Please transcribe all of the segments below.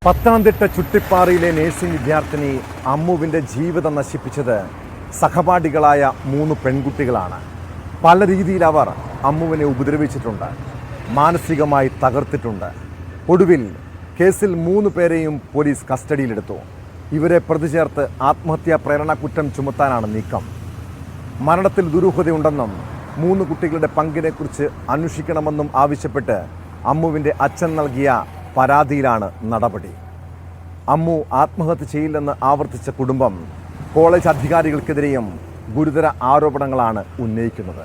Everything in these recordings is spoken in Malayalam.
പത്തനംതിട്ട ചുട്ടിപ്പാറയിലെ നേഴ്സിംഗ് വിദ്യാർത്ഥിനി അമ്മുവിൻ്റെ ജീവിതം നശിപ്പിച്ചത് സഹപാഠികളായ 3 പെൺകുട്ടികളാണ്. പല രീതിയിൽ അവർ അമ്മുവിനെ ഉപദ്രവിച്ചിട്ടുണ്ട്, മാനസികമായി തകർത്തിട്ടുണ്ട്. ഒടുവിൽ കേസിൽ 3 പേരെയും പോലീസ് കസ്റ്റഡിയിലെടുത്തു. ഇവരെ പ്രതി ചേർത്ത് ആത്മഹത്യാ പ്രേരണ കുറ്റം ചുമത്താനാണ് നീക്കം. മരണത്തിൽ ദുരൂഹതയുണ്ടെന്നും 3 കുട്ടികളുടെ പങ്കിനെക്കുറിച്ച് അന്വേഷിക്കണമെന്നും ആവശ്യപ്പെട്ട് അമ്മുവിൻ്റെ അച്ഛൻ നൽകിയ പരാതിയിലാണ് നടപടി. അമ്മു ആത്മഹത്യ ചെയ്യില്ലെന്ന് ആവർത്തിച്ച കുടുംബം കോളേജ് അധികാരികൾക്കെതിരെയും ഗുരുതര ആരോപണങ്ങളാണ് ഉന്നയിക്കുന്നത്.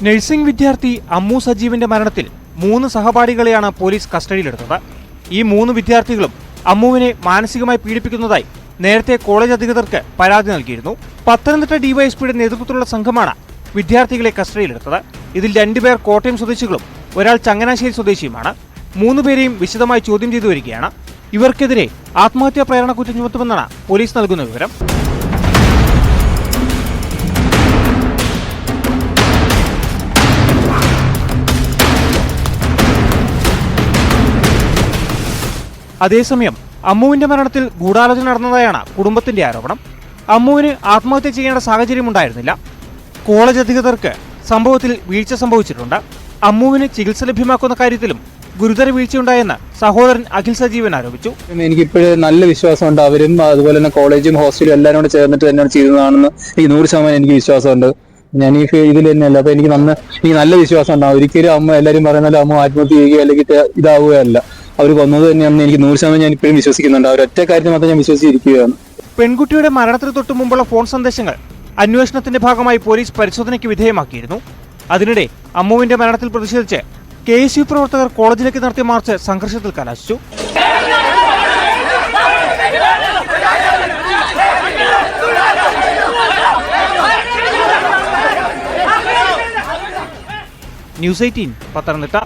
നഴ്സിംഗ് വിദ്യാർത്ഥി അമ്മു സജീവിന്റെ മരണത്തിൽ 3 സഹപാഠികളെയാണ് പോലീസ് കസ്റ്റഡിയിലെടുത്തത്. ഈ 3 വിദ്യാർത്ഥികളും അമ്മുവിനെ മാനസികമായി പീഡിപ്പിക്കുന്നതായി നേരത്തെ കോളേജ് അധികൃതർക്ക് പരാതി നൽകിയിരുന്നു. പത്തനംതിട്ട ഡിവൈഎസ്പിയുടെ നേതൃത്വത്തിലുള്ള സംഘമാണ് വിദ്യാർത്ഥികളെ കസ്റ്റഡിയിലെടുത്തത്. ഇതിൽ 2 പേർ കോട്ടയം സ്വദേശികളും ഒരാൾ ചങ്ങനാശ്ശേരി സ്വദേശിയുമാണ്. 3 പേരെയും വിശദമായി ചോദ്യം ചെയ്തു വരികയാണ്. ഇവർക്കെതിരെ ആത്മഹത്യാ പ്രേരണ കുറ്റം ചുമത്തുമെന്നാണ് പോലീസ് നൽകുന്ന വിവരം. അതേസമയം അമ്മുവിന്റെ മരണത്തിൽ ഗൂഢാലോചന നടന്നതായാണ് കുടുംബത്തിന്റെ ആരോപണം. അമ്മുവിന് ആത്മഹത്യ ചെയ്യേണ്ട സാഹചര്യമുണ്ടായിരുന്നില്ല. കോളേജ് അധികൃതർക്ക് സംഭവത്തിൽ വീഴ്ച സംഭവിച്ചിട്ടുണ്ട്. അമ്മുവിന് ചികിത്സ ലഭ്യമാക്കുന്ന കാര്യത്തിലും ഗുരുതര വീഴ്ചയുണ്ടായെന്ന് സഹോദരൻ അഖിൽ സജീവൻ ആരോപിച്ചു. എനിക്കിപ്പോഴും നല്ല വിശ്വാസമുണ്ട്. അവരും അതുപോലെ തന്നെ കോളേജും ഹോസ്റ്റലും എല്ലാവരും കൂടെ ചേർന്നിട്ട് തന്നെയാണ് ചെയ്തതാണെന്ന് എനിക്ക് 100% എനിക്ക് വിശ്വാസമുണ്ട്. ഞാൻ ഈ ഇതിൽ തന്നെയല്ല. അപ്പൊ എനിക്ക് നല്ല വിശ്വാസം ഉണ്ടാവും. ഒരിക്കലും അമ്മ എല്ലാവരും പറയുന്നത് അമ്മ ആത്മഹത്യ ചെയ്യുകയോ അല്ലെങ്കിൽ ഇതാവുകയല്ല. അവർ കൊന്നത് തന്നെയാണെന്ന് എനിക്ക് 100% ഞാൻ ഇപ്പോഴും വിശ്വസിക്കുന്നുണ്ട്. അവരൊറ്റ കാര്യത്തിൽ മാത്രം ഞാൻ വിശ്വസിച്ചിരിക്കുകയാണ്. പെൺകുട്ടിയുടെ മരണത്തിന് തൊട്ടു മുമ്പുള്ള ഫോൺ സന്ദേശങ്ങൾ അന്വേഷണത്തിന്റെ ഭാഗമായി പോലീസ് പരിശോധനയ്ക്ക് വിധേയമാക്കിയിരുന്നു. അതിനിടെ അമ്മുവിന്റെ മരണത്തിൽ പ്രതിഷേധിച്ച് KSU പ്രവർത്തകർ കോളേജിലേക്ക് നടത്തിയ മാർച്ച് സംഘർഷത്തിൽ കലാശിച്ചു. ന്യൂസ് 18 പത്തനംതിട്ട.